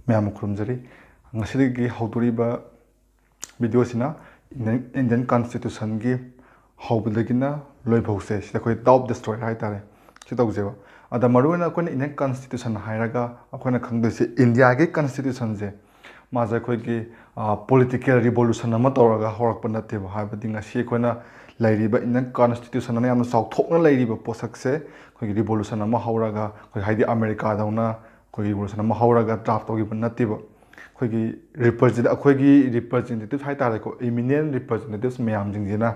ꯃꯌꯥꯝ ꯈꯨꯔꯨꯝꯖꯔꯤ ꯉꯁꯤꯗꯒꯤ ꯍꯧꯗꯣꯔꯤꯕ ꯚꯤꯗꯤꯑꯣꯁꯤꯅ ꯏꯟꯗꯤꯌꯟ ꯀꯟꯁꯇꯤꯇ꯭ꯌꯨꯁꯟꯒꯤ ꯍꯧꯕꯗꯒꯤꯅ ꯂꯣꯏꯐꯧꯁꯦ ꯁꯤꯗ ꯑꯩꯈꯣꯏ ꯗꯥꯎꯠ ꯗꯤꯁꯇ꯭ꯔꯣꯏ ꯍꯥꯏꯇꯥꯔꯦ ꯁꯤ ꯇꯧꯖꯦꯕ ꯑꯗ ꯃꯔꯨꯑꯣꯏꯅ ꯑꯩꯈꯣꯏꯅ ꯏꯟꯗꯤꯌꯟ ꯀꯟꯁꯇꯤꯇ꯭ꯌꯨꯁꯟ ꯍꯥꯏꯔꯒ ꯑꯩꯈꯣꯏꯅ ꯈꯪꯗꯣꯏꯁꯦ ꯏꯟꯗꯤꯌꯥꯒꯤ ꯀꯟꯁꯇꯤꯇ꯭ꯌꯨꯁꯟꯁꯦ ꯃꯥꯁꯦ ꯑꯩꯈꯣꯏꯒꯤ ꯄꯣꯂꯤꯇꯤꯀꯦꯜ ꯔꯤꯚꯣꯂꯨꯁꯟ ꯑꯃ ꯇꯧꯔꯒ ꯍꯧꯔꯛꯄ ꯅꯠꯇꯦꯕ ꯍꯥꯏꯕꯗꯤ ꯉꯁꯤ ꯑꯩꯈꯣꯏꯅ ꯂꯩꯔꯤꯕ ꯏꯟꯗꯤꯌꯟ ꯀꯟꯁꯇꯤꯇ꯭ꯌꯨꯁꯟ ꯑꯃ ꯌꯥꯝꯅ ꯆꯥꯎꯊꯣꯛꯅ ꯂꯩꯔꯤꯕ ꯄꯣꯠꯁꯛꯁꯦ ꯑꯩꯈꯣꯏꯒꯤ ꯔꯤꯚꯣꯂꯨꯁꯟ ꯑꯃ ꯍꯧꯔꯒ ꯑꯩꯈꯣꯏ ꯍꯥꯏꯗꯤ ꯑꯃꯦꯔꯤꯀꯥꯗꯧꯅ ꯑꯩꯈꯣꯏꯒꯤ ꯔꯤꯚꯣꯂꯨꯁꯟ ꯑꯃ ꯍꯧꯔꯒ ꯗ꯭ꯔꯥꯐ ꯇꯧꯈꯤꯕ ꯅꯠꯇꯦꯕ ꯑꯩꯈꯣꯏꯒꯤ ꯔꯤꯄ꯭ꯔꯖꯦꯟꯇꯦꯇꯤꯞ ꯍꯥꯏꯇꯥꯔꯦꯀꯣ ꯏꯃꯤꯅꯦꯟ ꯔꯤꯄ꯭ꯔꯖꯦꯟꯇꯦꯇꯤꯞꯁ ꯃꯌꯥꯝꯁꯤꯡꯁꯤꯅ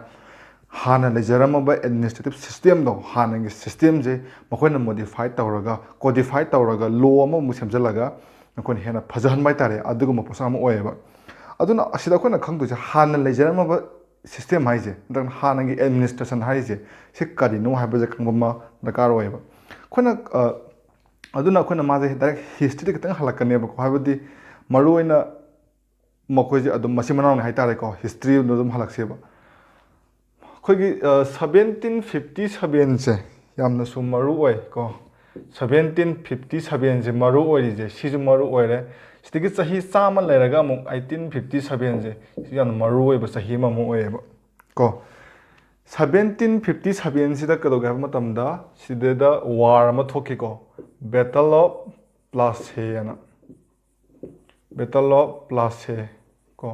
ꯍꯥꯟꯅ ꯂꯩꯖꯔꯝꯃꯕ ꯑꯦꯗꯃꯤꯅꯤꯁꯇ꯭ꯔꯦꯇꯤꯞ ꯁꯤꯁꯇꯦꯝꯗꯣ ꯍꯥꯟꯅꯒꯤ ꯁꯤꯁꯇꯦꯝꯁꯦ ꯃꯈꯣꯏꯅ ꯃꯣꯗꯤꯐꯥꯏ ꯇꯧꯔꯒ ꯀꯣꯗꯤꯐꯥꯏ ꯇꯧꯔꯒ ꯂꯣ ꯑꯃꯃꯨꯛ ꯁꯦꯝꯖꯤꯜꯂꯒ ꯑꯩꯈꯣꯏꯅ ꯍꯦꯟꯅ ꯐꯖꯍꯟꯕ ꯍꯥꯏꯇꯥꯔꯦ ꯑꯗꯨꯒꯨꯝꯕ ꯄꯣꯠꯁꯛ ꯑꯃ ꯑꯣꯏꯌꯦꯕ ꯑꯗꯨꯅ ꯑꯁꯤꯗ ꯑꯩꯈꯣꯏꯅ ꯈꯪꯗꯣꯏꯁꯦ ꯍꯥꯟꯅ ꯂꯩꯖꯔꯝꯃꯕ ꯁꯤꯁꯇꯦꯝ ꯍꯥꯏꯁꯦ ꯅꯠꯇ꯭ꯔꯒꯅ ꯍꯥꯟꯅꯒꯤ ꯑꯦꯗꯃꯤꯅꯤꯁꯇ꯭ꯔꯦꯁꯟ ꯍꯥꯏꯔꯤꯁꯦ ꯁꯤ ꯀꯔꯤꯅꯣ ꯍꯥꯏꯕꯁꯦ ꯈꯪꯕ ꯑꯃ ꯗꯔꯀꯥꯔ ꯑꯣꯏꯌꯦꯕ ꯑꯗꯨꯅ ꯑꯩꯈꯣꯏꯅ ꯃꯥꯁꯦ ꯗꯥꯏꯔꯦꯛ ꯍꯤꯁꯇ꯭ꯔꯤꯗ ꯈꯤꯇꯪ ꯍꯜꯂꯛꯀꯅꯦꯕꯀꯣ ꯍꯥꯏꯕꯗꯤ ꯃꯔꯨꯑꯣꯏꯅ ꯃꯈꯣꯏꯁꯦ ꯑꯗꯨꯝ ꯃꯆꯤꯟ ꯃꯅꯥꯎꯅꯤ ꯍꯥꯏꯇꯥꯔꯦꯀꯣ ꯍꯤꯁꯇ꯭ꯔꯤꯗ ꯑꯗꯨꯝ ꯍꯜꯂꯛꯁꯦꯕ ꯑꯩꯈꯣꯏꯒꯤ 1757ꯁꯦ ꯌꯥꯝꯅꯁꯨ ꯃꯔꯨ ꯑꯣꯏ ꯀꯣ 1757ꯁꯦ ꯃꯔꯨ ꯑꯣꯏꯔꯤꯁꯦ ꯁꯤꯁꯨ ꯃꯔꯨ ꯑꯣꯏꯔꯦ ꯁꯤꯗꯒꯤ ꯆꯍꯤ 100 ꯂꯩꯔꯒ ꯑꯃꯨꯛ 1857ꯁꯦ ꯁꯤ ꯌꯥꯝꯅ ꯃꯔꯨ ꯑꯣꯏꯕ ꯆꯍꯤ ꯑꯃꯃꯨꯛ ꯑꯣꯏꯌꯦꯕ ꯀꯣ 1757ꯁꯤꯗ ꯀꯩꯗꯧꯒꯦ ꯍꯥꯏꯕ ꯃꯇꯝꯗ ꯁꯤꯗꯩꯗ ꯋꯥꯔ ꯑꯃ ꯊꯣꯛꯈꯤꯀꯣ ꯕꯦꯇꯜ ꯑꯣꯐ ꯄ꯭ꯂꯥꯁꯦꯅ ꯕꯦꯇꯜ ꯑꯣꯐ ꯄ꯭ꯂꯥꯁꯦ ꯀꯣ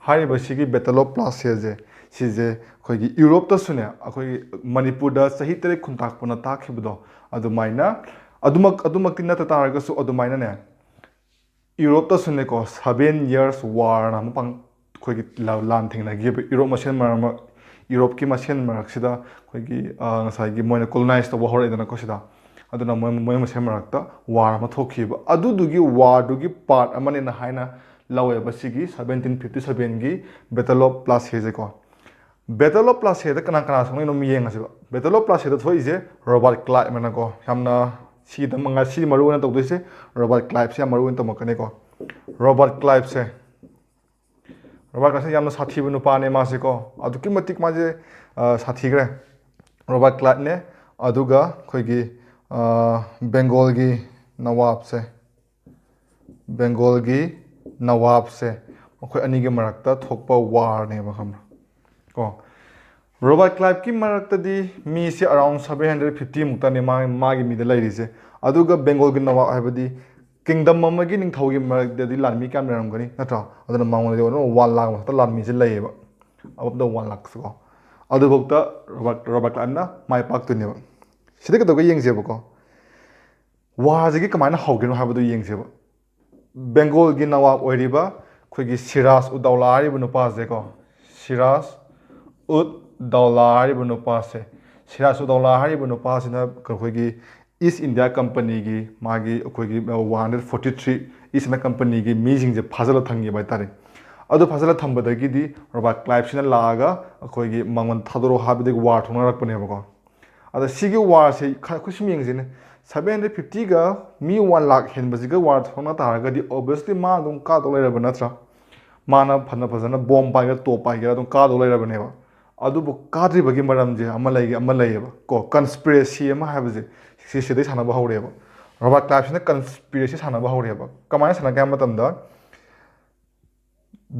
ꯍꯥꯏꯔꯤꯕꯁꯤꯒꯤ ꯕꯦꯇꯜ ꯑꯣꯐ ꯄ꯭ꯂꯥꯁꯦꯁꯦ ꯁꯤꯁꯦ ꯑꯩꯈꯣꯏꯒꯤ ꯌꯨꯔꯣꯞꯇꯁꯨꯅꯦ ꯑꯩꯈꯣꯏꯒꯤ ꯃꯅꯤꯄꯨꯔꯗ ꯆꯍꯤ 9 ꯈꯨꯟꯇꯥꯛꯄꯅ ꯇꯥꯛꯈꯤꯕꯗꯣ ꯑꯗꯨꯃꯥꯏꯅ ꯑꯗꯨꯃꯛꯇꯤ ꯅꯠꯇ ꯇꯥꯔꯒꯁꯨ ꯑꯗꯨꯃꯥꯏꯅꯅꯦ ꯌꯨꯔꯣꯞꯇꯁꯨꯅꯦꯀꯣ 7 years ꯋꯥꯔꯅ ꯑꯃ ꯑꯩꯈꯣꯏꯒꯤ ꯂꯥꯟ ꯊꯦꯡꯅꯈꯤꯕ ꯌꯨꯔꯣꯞꯀꯤ ꯃꯁꯦꯟ ꯃꯔꯛꯁꯤꯗ ꯑꯩꯈꯣꯏꯒꯤ ꯉꯁꯥꯏꯒꯤ ꯃꯣꯏꯅ ꯀꯣꯂꯣꯅꯥꯏꯁ ꯇꯧꯕ ꯍꯧꯔꯛꯏꯗꯅꯀꯣ ꯁꯤꯗ ꯑꯗꯨꯅ ꯃꯣꯏ ꯃꯁꯦꯟ ꯃꯔꯛꯇ ꯋꯥꯔ ꯑꯃ ꯊꯣꯛꯈꯤꯕ ꯑꯗꯨꯗꯨꯒꯤ ꯋꯥꯔꯗꯨꯒꯤ ꯄꯥꯔꯠ ꯑꯃꯅꯦꯅ ꯍꯥꯏꯅ ꯂꯧꯋꯦꯕ ꯁꯤꯒꯤ 1757ꯒꯤ ꯕꯦꯇꯜ ꯑꯣꯐ ꯄ꯭ꯂꯥꯁꯦꯁꯦꯀꯣ ꯕꯦꯇꯜ ꯑꯣꯐ ꯄ꯭ꯂꯥꯁꯦꯗ ꯀꯅꯥ ꯁꯣꯛꯅꯩꯅꯣ ꯌꯦꯡꯉꯁꯤꯕ ꯕꯦꯇꯜ ꯑꯣꯐ ꯄ꯭ꯂꯥꯁꯦꯗ ꯊꯣꯛꯏꯁꯦ ꯔꯣꯕꯥꯔꯠ ꯀ꯭ꯂꯥꯏꯕꯅꯀꯣ ꯌꯥꯝꯅ ꯉꯁꯤ ꯃꯔꯨ ꯑꯣꯏꯅ ꯇꯧꯗꯣꯏꯁꯦ ꯔꯣꯕꯥꯔꯠ ꯀ꯭ꯂꯥꯏꯕꯁꯦ ꯌꯥꯝ ꯃꯔꯨ ꯑꯣꯏꯅ ꯇꯝꯃꯛꯀꯅꯤꯀꯣ ꯔꯣꯕꯥꯔꯠ ꯀ꯭ꯂꯥꯏꯕꯁꯦ ꯌꯥꯝꯅ ꯁꯥꯊꯤꯕ ꯅꯨꯄꯥꯅꯦ ꯃꯥꯁꯦꯀꯣ ꯑꯗꯨꯛꯀꯤ ꯃꯇꯤꯛ ꯃꯥꯁꯦ ꯁꯥꯊꯤꯈ꯭ꯔꯦ ꯔꯣꯕꯥꯔꯠ ꯀ꯭ꯂꯥꯏꯕꯅꯦ ꯑꯗꯨꯒ ꯑꯩꯈꯣꯏꯒꯤ ꯕꯦꯡꯒꯣꯜꯒꯤ ꯅꯋꯥꯕꯁꯦ ꯃꯈꯣꯏ ꯑꯅꯤꯒꯤ ꯃꯔꯛꯇ ꯊꯣꯛꯄ ꯋꯥꯔꯅꯦꯕ ꯈꯪꯕ꯭ꯔꯥ ꯀꯣ ꯔꯣꯕꯥꯔꯠ ꯀ꯭ꯂꯥꯏꯕꯀꯤ ꯃꯔꯛꯇꯗꯤ ꯃꯤꯁꯦ ꯑꯔꯥꯎꯟ 750 ꯃꯨꯛꯇꯅꯦ ꯃꯥꯒꯤ ꯃꯤꯗ ꯂꯩꯔꯤꯁꯦ ꯑꯗꯨꯒ ꯕꯦꯡꯒꯣꯜꯒꯤ ꯅꯋꯥꯕ ꯍꯥꯏꯕꯗꯤ ꯀꯤꯡꯗꯝ ꯑꯃꯒꯤ ꯅꯤꯡꯊꯧꯒꯤ ꯃꯔꯛꯇꯗꯤ ꯂꯥꯟꯃꯤ ꯀꯌꯥꯝ ꯂꯩꯔꯝꯒꯅꯤ ꯅꯠꯇ꯭ꯔꯥ ꯑꯗꯨꯅ ꯃꯉꯣꯟꯗꯗꯤ 1 lakh ꯃꯊꯛꯇ ꯂꯥꯟꯃꯤꯁꯦ ꯂꯩꯌꯦꯕ ꯑꯕꯞꯇ 1 lakh ꯀꯣ ꯑꯗꯨꯐꯥꯎꯗ ꯔꯣꯕꯥꯔꯠ ꯀ꯭ꯂꯥꯏꯕꯅ ꯃꯥꯏ ꯄꯥꯛꯇꯣꯏꯅꯦꯕ ꯁꯤꯗ ꯀꯩꯗꯧꯒꯦ ꯌꯦꯡꯁꯦꯕꯀꯣ ꯋꯥꯔꯁꯤꯒꯤ ꯀꯃꯥꯏꯅ ꯍꯧꯒꯦꯅꯣ ꯍꯥꯏꯕꯗꯨ ꯌꯦꯡꯁꯦꯕ ꯕꯦꯡꯒꯣꯜꯒꯤ ꯅꯋꯥꯕ ꯑꯣꯏꯔꯤꯕ ꯑꯩꯈꯣꯏꯒꯤ ꯁꯤꯔꯥꯖ ꯎꯗ ꯗꯧꯂꯥ ꯍꯥꯏꯔꯤꯕ ꯅꯨꯄꯥꯁꯦꯀꯣ ꯁꯤꯔꯥꯖ ꯎꯗ ꯗꯧꯂꯥ ꯍꯥꯏꯔꯤꯕ ꯅꯨꯄꯥꯁꯦ ꯁꯤꯔꯥꯖ ꯎꯗ ꯗꯧꯂꯥ ꯍꯥꯏꯔꯤꯕ ꯅꯨꯄꯥꯁꯤꯅ ꯑꯩꯈꯣꯏꯒꯤ ꯏꯁ ꯏꯟꯗꯤꯌꯥ ꯀꯝꯄꯅꯤꯒꯤ ꯃꯥꯒꯤ ꯑꯩꯈꯣꯏꯒꯤ 143 ꯏꯁ ꯏꯟꯗꯤꯌꯥ ꯀꯝꯄꯅꯤꯒꯤ ꯃꯤꯁꯤꯡꯁꯦ ꯐꯥꯖꯤꯜꯂ ꯊꯝꯈꯤꯕ ꯍꯥꯏꯇꯥꯔꯦ ꯑꯗꯨ ꯐꯥꯖꯤꯜꯂ ꯊꯝꯕꯗꯒꯤꯗꯤ ꯔꯣꯕꯥꯔꯠ ꯀ꯭ꯂꯥꯏꯕꯁꯤꯅ ꯂꯥꯛꯑꯒ ꯑꯩꯈꯣꯏꯒꯤ ꯃꯉꯣꯟ ꯊꯥꯗꯣꯔꯛꯑꯣ ꯍꯥꯏꯕꯗꯒꯤ ꯋꯥꯔ ꯊꯣꯛꯅꯔꯛꯄꯅꯦꯕꯀꯣ ꯑꯗ ꯁꯤꯒꯤ ꯋꯥꯔꯁꯦ ꯑꯩꯈꯣꯏ ꯁꯨꯝ ꯌꯦꯡꯁꯤꯅꯦ 750ꯒ ꯃꯤ 1 lakh ꯍꯦꯟꯕꯁꯤꯒ ꯋꯥꯔ ꯊꯣꯛꯅ ꯇꯥꯔꯒꯗꯤ ꯑꯣꯕꯚꯤꯌꯁꯂꯤ ꯃꯥ ꯑꯗꯨꯝ ꯀꯥꯗꯧ ꯂꯩꯔꯕ ꯅꯠꯇ꯭ꯔꯥ ꯃꯥꯅ ꯐꯖꯅ ꯕꯣꯝ ꯄꯥꯏꯒꯦꯔꯥ ꯇꯣꯞ ꯄꯥꯏꯒꯦꯔꯥ ꯑꯗꯨꯝ ꯀꯥꯗꯧ ꯂꯩꯔꯕꯅꯦꯕ ꯑꯗꯨꯕꯨ ꯀꯥꯗ꯭ꯔꯤꯕꯒꯤ ꯃꯔꯝꯁꯦ ꯑꯃ ꯂꯩꯌꯦꯕ ꯀꯣ ꯀꯟꯁꯄꯤꯔꯦꯁꯤ ꯑꯃ ꯍꯥꯏꯕꯁꯦ ꯁꯤꯗꯩ ꯁꯥꯟꯅꯕ ꯍꯧꯔꯦꯕ ꯔꯣꯕꯥꯔꯠ ꯀ꯭ꯂꯥꯏꯕꯁꯤꯅ ꯀꯟꯁꯄꯤꯔꯦꯁꯤ ꯁꯥꯟꯅꯕ ꯍꯧꯔꯦꯕ ꯀꯃꯥꯏꯅ ꯁꯥꯟꯅꯒꯦ ꯍꯥꯏꯕ ꯃꯇꯝꯗ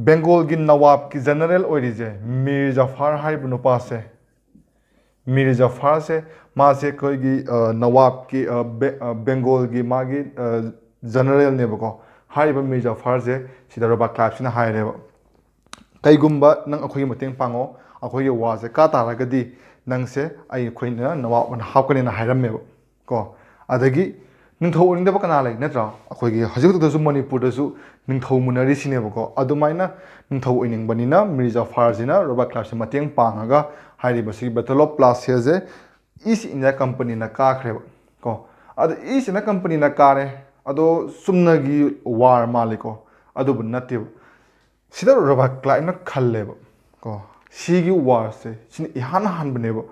ꯕꯦꯡꯒꯣꯜꯒꯤ ꯅꯋꯥꯕꯀꯤ ꯖꯦꯅꯔꯦꯜ ꯑꯣꯏꯔꯤꯁꯦ ꯃꯤꯔ ꯖꯐꯥꯔ ꯍꯥꯏꯔꯤꯕ ꯅꯨꯄꯥꯁꯦ ꯃꯤꯔ ꯖꯐꯥꯔꯁꯦ ꯃꯥꯁꯦ ꯑꯩꯈꯣꯏꯒꯤ ꯅꯋꯥꯕꯀꯤ ꯕꯦꯡꯒꯣꯜꯒꯤ ꯃꯥꯒꯤ ꯖꯦꯅꯔꯦꯜꯅꯦꯕꯀꯣ ꯍꯥꯏꯔꯤꯕ ꯃꯤꯔ ꯖꯐꯥꯔꯁꯦ ꯁꯤꯗ ꯔꯣꯕꯥꯔꯠ ꯀ꯭ꯂꯥꯏꯕꯁꯤꯅ ꯍꯥꯏꯔꯦꯕ ꯀꯩꯒꯨꯝꯕ ꯅꯪ ꯑꯩꯈꯣꯏꯒꯤ ꯃꯇꯦꯡ ꯄꯥꯡꯉꯣ ꯑꯩꯈꯣꯏꯒꯤ ꯋꯥꯔꯁꯦ ꯀꯥ ꯇꯥꯔꯒꯗꯤ ꯅꯪꯁꯦ ꯑꯩꯈꯣꯏꯅ ꯅꯋꯥꯕ ꯑꯣꯏꯅ ꯍꯥꯞꯀꯅꯦꯅ ꯍꯥꯏꯔꯝꯃꯦꯕ ꯀꯣ ꯑꯗꯒꯤ ꯅꯤꯡꯊꯧ ꯑꯣꯏꯅꯤꯡꯗꯕ ꯀꯅꯥ ꯂꯩ ꯅꯠꯇ꯭ꯔꯥ ꯑꯩꯈꯣꯏꯒꯤ ꯍꯧꯖꯤꯛꯇꯁꯨ ꯃꯅꯤꯄꯨꯔꯗꯁꯨ ꯅꯤꯡꯊꯧ ꯃꯨꯟꯅꯔꯤꯁꯤꯅꯦꯕꯀꯣ ꯑꯗꯨꯃꯥꯏꯅ ꯅꯤꯡꯊꯧ ꯑꯣꯏꯅꯤꯡꯕꯅꯤꯅ ꯃꯤꯔ ꯖꯐꯥꯔꯁꯤꯅ ꯔꯣꯕꯥꯔꯠ ꯀ꯭ꯂꯥꯏꯕꯁꯦ ꯃꯇꯦꯡ ꯄꯥꯡꯉꯒ ꯍꯥꯏꯔꯤꯕꯁꯤ ꯕꯦꯇꯜ ꯑꯣꯐ ꯄ꯭ꯂꯥꯁꯦꯁꯦ ꯏꯁ ꯏꯟꯗꯤꯌꯥ ꯀꯝꯄꯅꯤꯅ ꯀꯥꯈ꯭ꯔꯦꯕ ꯀꯣ ꯑꯗ ꯏꯁ ꯏꯟꯗꯤꯌꯥ ꯀꯝꯄꯅꯤꯅ ꯀꯥꯔꯦ ꯑꯗꯣ ꯆꯨꯝꯅꯒꯤ ꯋꯥꯔ ꯃꯥꯜꯂꯤꯀꯣ ꯑꯗꯨꯕꯨ ꯅꯠꯇꯦꯕ ꯁꯤꯗ ꯔꯣꯕꯥꯔꯠ ꯀ꯭ꯂꯥꯏꯕꯅ ꯈꯜꯂꯦꯕ ꯀꯣ ꯁꯤꯒꯤ ꯋꯥꯔꯁꯦ ꯁꯤꯅ ꯏꯍꯥꯟ ꯍꯥꯟꯕꯅꯦꯕ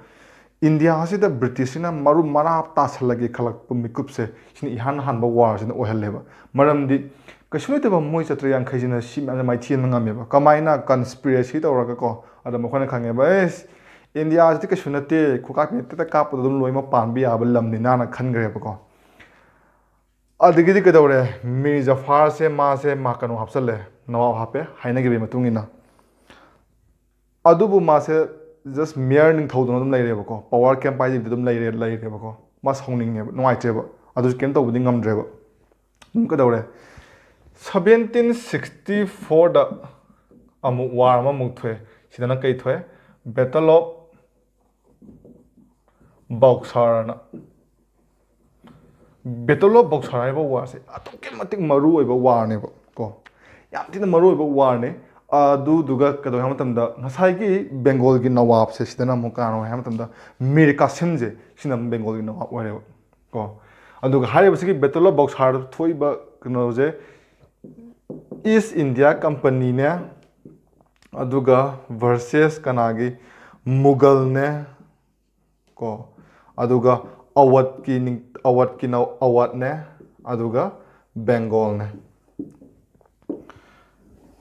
ꯏꯟꯗꯤꯌꯥꯁꯤꯗ ꯕ꯭ꯔꯤꯇꯤꯁꯁꯤꯅ ꯃꯔꯨ ꯃꯔꯥꯡ ꯇꯥꯁꯜꯂꯒꯦ ꯈꯜꯂꯛꯄ ꯃꯤꯀꯨꯞꯁꯦ ꯁꯤꯅꯏꯍꯥꯟ ꯍꯥꯟꯕ ꯋꯥꯔꯁꯤꯅ ꯑꯣꯏꯍꯜꯂꯦꯕ ꯃꯔꯝꯗꯤ ꯀꯩꯁꯨ ꯂꯩꯇꯕ ꯃꯣꯏ 750ꯁꯤꯅ ꯁꯤ ꯃꯌꯥꯝꯁꯦ ꯃꯥꯏꯊꯤꯍꯟꯕ ꯉꯝꯃꯦꯕ ꯀꯃꯥꯏꯅ ꯀꯟꯁꯄꯤꯔꯦꯁꯤ ꯇꯧꯔꯒꯀꯣ ꯑꯗ ꯃꯈꯣꯏꯅ ꯈꯪꯉꯦꯕ ꯏꯟꯗꯤꯌꯥꯁꯤꯗꯤ ꯀꯩꯁꯨ ꯅꯠꯇꯦ ꯈꯨꯀꯥꯞ ꯍꯦꯛꯇ ꯀꯥꯞꯄꯗ ꯑꯗꯨꯝ ꯂꯣꯏꯅꯃꯛ ꯄꯥꯟꯕ ꯌꯥꯕ ꯂꯝꯅꯤꯅꯥꯅ ꯈꯟꯈ꯭ꯔꯦꯕꯀꯣ ꯑꯗꯒꯤꯗꯤ ꯀꯩꯗꯧꯔꯦ ꯃꯤꯔ ꯖꯐꯥꯔꯁꯦ ꯃꯥ ꯀꯩꯅꯣ ꯍꯥꯞꯆꯜꯂꯦ ꯅꯋꯥꯕ ꯍꯥꯞꯄꯦ ꯍꯥꯏꯅꯈꯤꯕꯒꯤ ꯃꯇꯨꯡ ꯏꯟꯅ ꯑꯗꯨꯕꯨ ꯃꯥꯁꯦ ꯖꯁ ꯃꯤꯌꯔ ꯅꯤꯡꯊꯧꯗꯨꯅ ꯑꯗꯨꯝ ꯂꯩꯔꯦꯕꯀꯣ ꯄꯋꯥꯔ ꯀꯦꯝ ꯄꯥꯏꯗꯕꯤꯗ ꯑꯗꯨꯝ ꯂꯩꯔꯦꯕꯀꯣ ꯃꯥ ꯁꯥꯎꯅꯤꯡꯉꯦꯕ ꯅꯨꯡꯉꯥꯏꯇ꯭ꯔꯦꯕ ꯑꯗꯨꯁꯨ ꯀꯩꯝ ꯇꯧꯕꯗꯤ ꯉꯝꯗ꯭ꯔꯦꯕ ꯑꯗꯨꯝ ꯀꯩꯗꯧꯔꯦ 1764ꯗ ꯑꯃꯨꯛ ꯋꯥꯔ ꯑꯃꯃꯨꯛ ꯊꯣꯛꯑꯦ ꯁꯤꯗꯅ ꯀꯩ ꯊꯣꯛꯑꯦ ꯕꯦꯇꯜ ꯑꯣꯐ ꯕꯥꯎꯁꯥꯔꯅ ꯕꯦꯇꯜ ꯑꯣꯐ ꯕꯥꯎꯁꯥꯔ ꯍꯥꯏꯕ ꯋꯥꯔꯁꯦ ꯑꯗꯨꯛꯀꯤ ꯃꯇꯤꯛ ꯃꯔꯨ ꯑꯣꯏꯕ ꯋꯥꯔꯅꯦꯕ ꯀꯣ ꯌꯥꯝ ꯊꯤꯅ ꯃꯔꯨ ꯑꯣꯏꯕ ꯋꯥꯔꯅꯦ ꯑꯗꯨꯗꯨꯒ ꯀꯩꯗꯧꯒꯦ ꯍꯥꯏꯕ ꯃꯇꯝꯗ ꯉꯁꯥꯏꯒꯤ ꯕꯦꯡꯒꯣꯜꯒꯤ ꯅꯋꯥꯕꯁꯦ ꯁꯤꯗꯅ ꯑꯃꯨꯛ ꯀꯅꯥꯅꯣ ꯍꯥꯏꯕ ꯃꯇꯝꯗ ꯃꯤꯔ ꯀꯥꯁꯤꯝꯁꯦ ꯁꯤꯅ ꯑꯃꯨꯛ ꯕꯦꯡꯒꯣꯜꯒꯤ ꯅꯋꯥꯕ ꯑꯣꯏꯔꯦꯕ ꯀꯣ ꯑꯗꯨꯒ ꯍꯥꯏꯔꯤꯕꯁꯤꯒꯤ ꯕꯦꯇꯜ ꯑꯣꯐ ꯕꯥꯎꯁꯥꯔꯗ ꯊꯣꯛꯏꯕ ꯀꯩꯅꯣꯁꯦ ꯏꯁ ꯏꯟꯗꯤꯌꯥ ꯀꯝꯄꯅꯤꯅꯦ ꯑꯗꯨꯒ ꯚꯔꯁꯦꯁ ꯀꯅꯥꯒꯤ ꯃꯨꯒꯜꯅꯦ ꯀꯣ ꯑꯗꯨꯒ ꯑꯋꯠꯅꯦ ꯑꯗꯨꯒ ꯕꯦꯡꯒꯣꯜꯅꯦ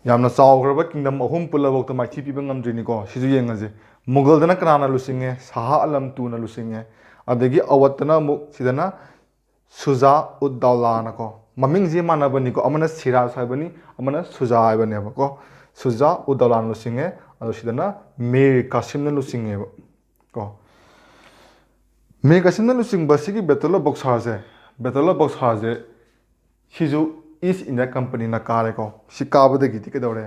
ꯌꯥꯝꯅ ꯆꯥꯎꯈ꯭ꯔꯕ ꯀꯤꯡꯗꯝ ꯑꯍꯨꯝ ꯄꯨꯜꯂꯐꯥꯎꯗ ꯃꯥꯏꯊꯤ ꯄꯤꯕ ꯉꯝꯗ꯭ꯔꯤꯅꯤꯀꯣ ꯁꯤꯁꯨ ꯌꯦꯡꯉꯁꯦ ꯃꯨꯒꯜꯗꯅ ꯀꯅꯥꯅ ꯂꯨꯆꯤꯡꯉꯦ ꯁꯥꯍ ꯑꯂꯝ ꯇꯨꯅ ꯂꯨꯆꯤꯡꯉꯦ ꯑꯗꯒꯤ ꯑꯋꯠꯇꯅ ꯑꯃꯨꯛ ꯁꯤꯗꯅ ꯁꯨꯖꯥ ꯎꯗ ꯗꯥꯎꯂꯥꯅꯀꯣ ꯃꯃꯤꯡꯁꯦ ꯃꯥꯟꯅꯕꯅꯤꯀꯣ ꯑꯃꯅ ꯁꯤꯔꯥꯖ ꯍꯥꯏꯕꯅꯤ ꯑꯃꯅ ꯁꯨꯖꯥ ꯍꯥꯏꯕꯅꯦꯕꯀꯣ ꯁꯨꯖꯥ ꯎꯗ ꯗꯥꯎꯂꯥꯅ ꯂꯨꯆꯤꯡꯉꯦ ꯑꯗꯣ ꯁꯤꯗꯅ ꯃꯤꯔ ꯀꯥꯁꯤꯝꯅ ꯂꯨꯆꯤꯡꯉꯦꯕ ꯀꯣ ꯃꯤꯔ ꯀꯥꯁꯤꯝꯅ ꯂꯨꯆꯤꯡꯕ ꯁꯤꯒꯤ ꯕꯦꯇꯜ ꯑꯣꯐ ꯕꯥꯎꯁꯥꯔꯁꯦ ꯁꯤꯁꯨ ꯏꯁ ꯏꯟꯗꯤꯌꯥ ꯀꯝꯄꯅꯤꯅ ꯀꯥꯔꯦꯀꯣ ꯁꯤ ꯀꯥꯕꯗꯒꯤꯗꯤ ꯀꯩꯗꯧꯔꯦ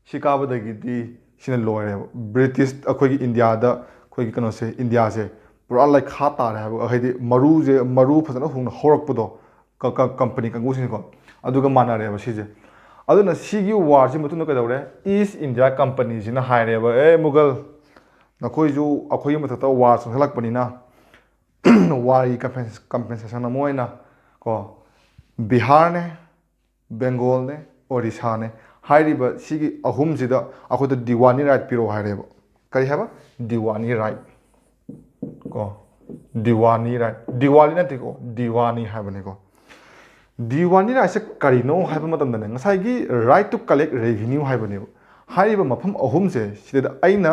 ꯁꯤ ꯀꯥꯕꯗꯒꯤꯗꯤ ꯁꯤꯅ ꯂꯣꯏꯔꯦꯕ ꯕ꯭ꯔꯤꯇꯤꯁ ꯑꯩꯈꯣꯏꯒꯤ ꯏꯟꯗꯤꯌꯥꯗ ꯑꯩꯈꯣꯏꯒꯤ ꯀꯩꯅꯣꯁꯦ ꯏꯟꯗꯤꯌꯥꯁꯦ ꯄꯨꯔꯥ ꯂꯩꯈꯥ ꯇꯥꯔꯦ ꯍꯥꯏꯕ ꯍꯥꯏꯗꯤ ꯃꯔꯨ ꯐꯖꯅ ꯍꯨꯅ ꯍꯧꯔꯛꯄꯗꯣ ꯀꯝꯄꯅꯤ ꯀꯥꯡꯕꯨꯁꯤꯡꯀꯣ ꯑꯗꯨꯒ ꯃꯥꯟꯅꯔꯦꯕ ꯁꯤꯁꯦ ꯑꯗꯨꯅ ꯁꯤꯒꯤ ꯋꯥꯔꯁꯤ ꯃꯇꯨꯡꯗ ꯀꯩꯗꯧꯔꯦ ꯏꯁ ꯏꯟꯗꯤꯌꯥ ꯀꯝꯄꯅꯤꯁꯤꯅ ꯍꯥꯏꯔꯦꯕ ꯃꯨꯒꯜ ꯅꯈꯣꯏꯁꯨ ꯑꯩꯈꯣꯏꯒꯤ ꯃꯊꯛꯇ ꯋꯥꯔ ꯆꯪꯁꯤꯜꯂꯛꯄꯅꯤꯅ ꯋꯥꯔꯒꯤ ꯀꯝꯄꯦꯟꯁꯦꯁꯟ ꯑꯃ ꯑꯣꯏꯅ ꯀꯣ ꯕꯤꯍꯥꯔꯅꯦ ꯕꯦꯡꯒꯣꯜꯅꯦ ꯑꯣꯔꯤꯁꯥꯅꯦ ꯍꯥꯏꯔꯤꯕ ꯁꯤꯒꯤ ꯑꯍꯨꯝꯁꯤꯗ ꯑꯩꯈꯣꯏꯗ ꯗꯤꯋꯥꯅꯤ ꯔꯥꯏꯠ ꯄꯤꯔꯛꯑꯣ ꯍꯥꯏꯔꯦꯕ ꯀꯔꯤ ꯍꯥꯏꯕ ꯗꯤꯋꯥꯅꯤ ꯔꯥꯏꯠ ꯀꯣ ꯗꯤꯋꯥꯅꯤ ꯔꯥꯏꯠ ꯗꯤꯋꯥꯂꯤ ꯅꯠꯇꯦꯀꯣ ꯗꯤꯋꯥꯅꯤ ꯍꯥꯏꯕꯅꯤꯀꯣ ꯗꯤꯋꯥꯅꯤ ꯔꯥꯏꯠꯁꯦ ꯀꯔꯤꯅꯣ ꯍꯥꯏꯕ ꯃꯇꯝꯗꯅꯦ ꯉꯁꯥꯏꯒꯤ ꯔꯥꯏꯠ ꯇꯨ ꯀꯂꯦꯛ ꯔꯦꯚꯤꯅ꯭ꯌू ꯍꯥꯏꯕꯅꯦꯕ ꯍꯥꯏꯔꯤꯕ ꯃꯐꯝ ꯑꯍꯨꯝꯁꯦ ꯁꯤꯗ ꯑꯩꯅ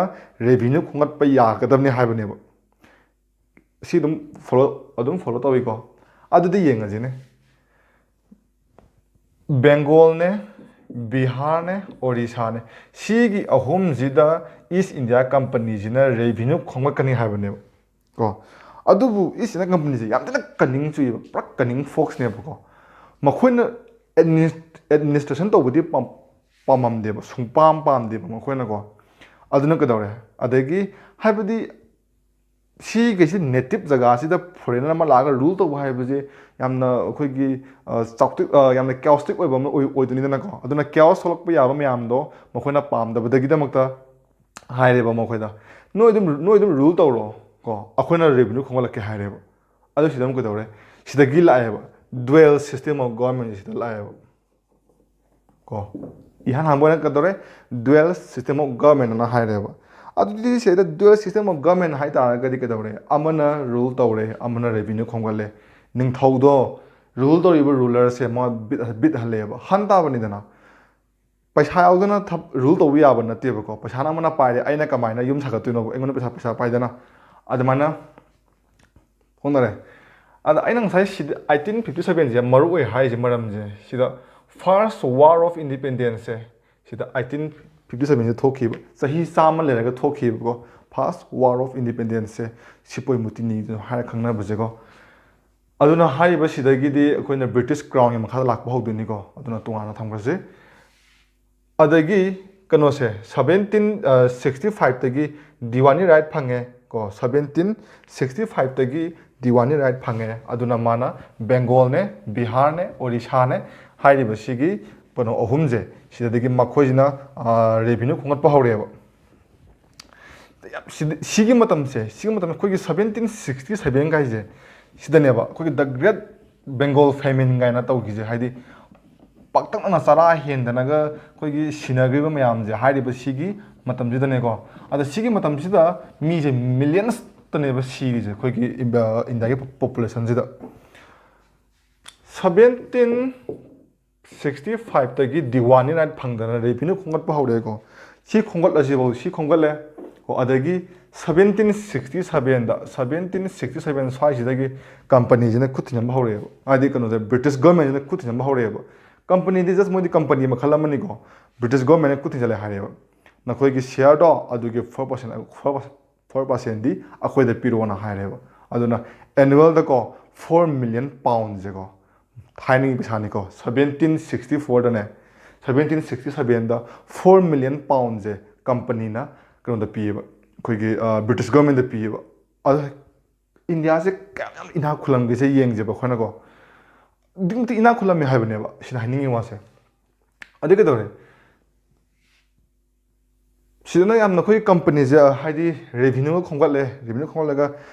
ꯔꯦꯚꯤꯅ꯭ꯌू ꯈꯣꯝꯒꯠꯄ ꯌꯥꯒꯗꯕꯅꯤ ꯍꯥꯏꯕꯅꯦꯕ ꯁꯤ ꯑꯗꯨꯝ ꯐꯣꯂꯣ ꯇꯧꯋꯤꯀꯣ ꯑꯗꯨꯗꯤ ꯌꯦꯡꯉꯁꯤꯅꯦ ꯕꯦꯡꯒꯣꯜꯅꯦ ꯕꯤꯍꯥꯔꯅꯦ ꯑꯣꯔꯤꯁꯥꯅꯦ ꯁꯤꯒꯤ ꯑꯍꯨꯝꯁꯤꯗ ꯏꯁ ꯏꯟꯗꯤꯌꯥ ꯀꯝꯄꯅꯤꯁꯤꯅ ꯔꯦꯚꯤꯅ꯭ꯌू ꯈꯣꯝꯒꯠꯀꯅꯤ ꯍꯥꯏꯕꯅꯦꯕ ꯀꯣ ꯑꯗꯨꯕꯨ ꯏꯁ ꯏꯟꯗꯤꯌꯥ ꯀꯝꯄꯅꯤꯁꯦ ꯌꯥꯝ ꯊꯤꯅ ꯀꯟꯅꯤꯡ ꯆꯨꯏꯌꯦꯕ ꯄꯨꯔꯥ ꯀꯟꯅꯤꯡ ꯐꯣꯛꯁꯅꯦꯕꯀꯣ ꯃꯈꯣꯏꯅ ꯑꯦꯗꯃꯤꯅꯤꯁꯇ꯭ꯔꯦꯁꯟ ꯇꯧꯕꯗꯤ ꯄꯥꯝꯃꯝꯗꯦꯕ ꯄꯥꯝꯗꯦꯕ ꯃꯈꯣꯏꯅꯀꯣ ꯑꯗꯨꯅ ꯀꯩꯗꯧꯔꯦ ꯑꯗꯒꯤ ꯍꯥꯏꯕꯗꯤ ꯁꯤꯒꯩꯁꯤ ꯅꯦꯇꯤꯞ ꯖꯒꯥꯁꯤꯗ ꯐꯣꯔꯦꯅꯔ ꯑꯃ ꯂꯥꯛꯑꯒ ꯔꯨꯜ ꯇꯧꯕ ꯍꯥꯏꯕꯁꯦ ꯌꯥꯝꯅ ꯑꯩꯈꯣꯏꯒꯤ ꯌꯥꯝꯅ ꯀꯦꯑꯣꯁꯇꯤꯛ ꯑꯣꯏꯕ ꯑꯃ ꯑꯣꯏꯗꯣꯏꯅꯤꯗꯅꯀꯣ ꯑꯗꯨꯅ ꯀꯦꯑꯣꯁ ꯊꯣꯛꯂꯛꯄ ꯌꯥꯕ ꯃꯌꯥꯝꯗꯣ ꯃꯈꯣꯏꯅ ꯄꯥꯝꯗꯕꯗꯒꯤꯗꯃꯛꯇ ꯍꯥꯏꯔꯦꯕ ꯃꯈꯣꯏꯗ ꯅꯣꯏ ꯑꯗꯨꯝ ꯔꯨꯜ ꯇꯧꯔꯣ ꯀꯣ ꯑꯩꯈꯣꯏꯅ ꯔꯦꯚꯤꯅ꯭ꯌू ꯈꯣꯝꯒꯠꯂꯛꯀꯦ ꯍꯥꯏꯔꯦꯕ ꯑꯗꯨ ꯁꯤꯗ ꯑꯃꯨꯛ ꯀꯩꯗꯧꯔꯦ ꯁꯤꯗꯒꯤ ꯂꯥꯛꯑꯦꯕ ꯗꯨꯋꯦꯜ ꯁꯤꯁꯇꯦꯝ ꯑꯣꯐ ꯒꯣꯔꯃꯦꯟ ꯁꯤꯗ ꯂꯥꯛꯑꯦꯕ ꯀꯣ ꯏꯍꯥꯟ ꯍꯥꯟꯕ ꯑꯣꯏꯅ ꯀꯩꯗꯧꯔꯦ ꯗꯨꯋꯦꯜ ꯁꯤꯁꯇꯦꯝ ꯑꯣꯐ ꯒꯣꯔꯃꯦꯟ ꯑꯅ ꯍꯥꯏꯔꯦꯕ ꯑꯗꯨꯗꯤ ꯁꯤꯗ ꯗꯨꯋꯦꯜ ꯁꯤꯁꯇꯦꯝ ꯑꯣꯐ ꯒꯣꯔꯃꯦꯟ ꯍꯥꯏꯇꯥꯔꯒꯗꯤ ꯀꯩꯗꯧꯔꯦ ꯑꯃꯅ ꯔꯨꯜ ꯇꯧꯔꯦ ꯑꯃꯅ ꯔꯦꯚꯤꯅ꯭ꯌൂ ꯈꯣꯝꯒꯠꯂꯦ ꯅꯤꯡꯊꯧꯗꯣ ꯔꯨꯜ ꯇꯧꯔꯤꯕ ꯔꯨꯂꯔꯁꯦ ꯃꯥ ꯕꯤꯠ ꯍꯜꯂꯦꯕ ꯍꯟ ꯇꯥꯕꯅꯤꯗꯅ ꯄꯩꯁꯥ ꯌꯥꯎꯗꯅ ꯔꯨꯜ ꯇꯧꯕ ꯌꯥꯕ ꯅꯠꯇꯦꯕꯀꯣ ꯄꯩꯁꯥꯅ ꯑꯃꯅ ꯄꯥꯏꯔꯦ ꯑꯩꯅ ꯀꯃꯥꯏꯅ ꯌꯨꯝ ꯁꯥꯒꯠꯇꯣꯏꯅꯣꯕ ꯑꯩꯉꯣꯟꯗ ꯄꯩꯁꯥ ꯄꯥꯏꯗꯅ ꯑꯗꯨꯃꯥꯏꯅ ꯍꯣꯠꯅꯔꯦ ꯑꯗ ꯑꯩꯅ ꯉꯁꯥꯏ ꯁꯤꯗ 1857ꯁꯦ ꯃꯔꯨ ꯑꯣꯏ ꯍꯥꯏꯔꯤꯁꯦ ꯃꯔꯝꯁꯦ ꯁꯤꯗ ꯐꯥꯔꯁ ꯋꯥꯔ ꯑꯣꯐ ꯏꯟꯗꯤꯄꯦꯟꯗꯦꯟꯁꯁꯦ ꯁꯤꯗ 1857ꯁꯦ ꯊꯣꯛꯈꯤꯕ ꯆꯍꯤ 100 ꯂꯩꯔꯒ ꯊꯣꯛꯈꯤꯕꯀꯣ ꯐꯥꯔꯁ ꯋꯥꯔ ꯑꯣꯐ ꯏꯟꯗꯤꯄꯦꯟꯗꯦꯟꯁꯁꯦ ꯁꯤꯄꯣꯏ ꯃꯨꯇꯤꯅꯤꯗꯨ ꯍꯥꯏꯔ ꯈꯪꯅꯕꯁꯦꯀꯣ ꯑꯗꯨꯅ ꯍꯥꯏꯔꯤꯕ ꯁꯤꯗꯒꯤꯗꯤ ꯑꯩꯈꯣꯏꯅ ꯕ꯭ꯔꯤꯇꯤꯁ ꯀ꯭ꯔꯥꯎꯟꯒꯤ ꯃꯈꯥꯗ ꯂꯥꯛꯄ ꯍꯧꯗꯣꯏꯅꯤꯀꯣ ꯑꯗꯨꯅ ꯇꯣꯉꯥꯟꯅ ꯊꯝꯈ꯭ꯔꯁꯤ ꯑꯗꯒꯤ ꯀꯩꯅꯣꯁꯦ 1765ꯇꯒꯤ ꯗꯤꯋꯥꯅꯤ ꯔꯥꯏꯠ ꯐꯪꯉꯦ ꯀꯣ 1765ꯇꯒꯤ ꯗꯤꯋꯥꯅꯤ ꯔꯥꯏꯠ ꯐꯪꯉꯦ ꯑꯗꯨꯅ ꯃꯥꯅ ꯕꯦꯡꯒꯣꯜꯅꯦ ꯕꯤꯍꯥꯔꯅꯦ ꯑꯣꯔꯤꯁꯥꯅꯦ ꯍꯥꯏꯔꯤꯕꯁꯤꯒꯤ ꯀꯩꯅꯣ ꯑꯍꯨꯝꯁꯦ ꯁꯤꯗꯒꯤ ꯃꯈꯣꯏꯁꯤꯅ ꯔꯦꯚꯤꯅ꯭ꯌू ꯈꯣꯝꯒꯠꯄ ꯍꯧꯔꯛꯑꯦꯕ ꯁꯤꯒꯤ ꯃꯇꯝꯁꯦ ꯑꯩꯈꯣꯏꯒꯤ 1767 ꯀꯥꯏꯁꯦ ꯁꯤꯗꯅꯦꯕ ꯑꯩꯈꯣꯏꯒꯤ ꯗ ꯒ꯭ꯔꯦꯠ ꯕꯦꯡꯒꯣꯜ ꯐꯦꯃꯤꯟ ꯀꯥꯏꯅ ꯇꯧꯈꯤꯁꯦ ꯍꯥꯏꯗꯤ ꯄꯥꯛꯇꯛꯅꯅ ꯆꯔꯥ ꯍꯦꯟꯗꯅꯒ ꯑꯩꯈꯣꯏꯒꯤ ꯁꯤꯅꯈ꯭ꯔꯤꯕ ꯃꯌꯥꯝꯁꯦ ꯍꯥꯏꯔꯤꯕ ꯁꯤꯒꯤ ꯃꯇꯝꯁꯤꯗꯅꯦꯀꯣ ꯑꯗ ꯁꯤꯒꯤ ꯃꯇꯝꯁꯤꯗ ꯃꯤꯁꯦ ꯃꯤꯂꯤꯌꯟꯁꯇꯅꯦꯕ ꯁꯤꯔꯤꯁꯦ ꯑꯩꯈꯣꯏꯒꯤ ꯏꯟꯗꯤꯌꯥꯒꯤ ꯄꯣꯄꯨꯂꯦꯁꯟꯁꯤꯗ 1765ꯇꯒꯤ ꯗꯤꯋꯥꯅꯤ ꯔꯥꯏꯠ ꯐꯪꯗꯅ ꯔꯦꯚꯤꯅ꯭ꯌू ꯈꯣꯝꯒꯠꯄ ꯍꯧꯔꯛꯑꯦꯀꯣ ꯁꯤ ꯈꯣꯝꯒꯠꯂꯦ ꯀꯣ ꯑꯗꯒꯤ 1767ꯗ 1767 ꯁ꯭ꯋꯥꯏꯁꯤꯗꯒꯤ ꯀꯝꯄꯅꯤꯁꯤꯅ ꯈꯨꯠ ꯊꯤꯡꯖꯤꯟꯕ ꯍꯧꯔꯛꯑꯦꯕ ꯍꯥꯏꯗꯤ ꯀꯩꯅꯣꯁꯦ ꯕ꯭ꯔꯤꯇꯤꯁ ꯒꯚꯔꯟꯃꯦꯟꯁꯤꯅ ꯈꯨꯠ ꯊꯤꯡꯖꯤꯟꯕ ꯍꯧꯔꯛꯑꯦꯕ ꯀꯝꯄꯅꯤꯗꯤ ꯖꯁ ꯃꯣꯏꯗꯤ ꯀꯝꯄꯅꯤ ꯃꯈꯜ ꯑꯃꯅꯤꯀꯣ ꯕ꯭ꯔꯤꯇꯤꯁ ꯒꯚꯔꯟꯃꯦꯟꯅ ꯈꯨꯠ ꯊꯤꯡꯖꯤꯜꯂꯦ ꯍꯥꯏꯔꯦꯕ ꯅꯈꯣꯏꯒꯤ ꯁꯤꯌꯔꯗꯣ ꯑꯗꯨꯒꯤ 4% ꯑꯩꯈꯣꯏꯗ ꯄꯤꯔꯛꯑꯣꯅ ꯍꯥꯏꯔꯦꯕ ꯑꯗꯨꯅ ꯑꯦꯅꯨꯋꯦꯜꯗꯀꯣ 4 ꯃꯤꯂꯤꯌꯟ ꯄꯥꯎꯟꯁꯦꯀꯣ ꯊꯥꯏꯅꯒꯤ ꯄꯩꯁꯥꯅꯤꯀꯣ 1764ꯗꯅꯦ 1767ꯗ 4 ꯃꯤꯂꯤꯌꯟ ꯄꯥꯎꯟꯁꯦ ꯀꯝꯄꯅꯤꯅ ꯀꯩꯅꯣꯗ ꯄꯤꯌꯦꯕ ꯑꯩꯈꯣꯏꯒꯤ ꯕ꯭ꯔꯤꯇꯤꯁ ꯒꯚꯔꯟꯃꯦꯟꯗ ꯄꯤꯌꯦꯕ ꯑꯗꯣ ꯏꯟꯗꯤꯌꯥꯁꯦ ꯀꯌꯥꯝ ꯏꯅꯥꯛ ꯈꯨꯜꯂꯝꯒꯦꯁꯦ ꯌꯦꯡꯁꯦꯕ ꯑꯩꯈꯣꯏꯅꯀꯣ ꯑꯗꯨꯛꯀꯤ ꯃꯇꯤꯛ ꯏꯅꯥꯛ ꯈꯨꯜꯂꯝꯃꯦ ꯍꯥꯏꯕꯅꯦꯕ ꯁꯤꯗ ꯍꯥꯏꯅꯤꯡꯉꯤ ꯋꯥꯁꯦ ꯑꯗꯨ ꯀꯩꯗꯧꯔꯦ ꯁꯤꯗꯅ ꯌꯥꯝꯅ ꯑꯩꯈꯣꯏ ꯀꯝꯄꯅꯤꯁꯦ ꯍꯥꯏꯗꯤ ꯔꯦꯚꯤꯅ꯭ꯌꯨ ꯈꯣꯝꯒꯠꯂꯒ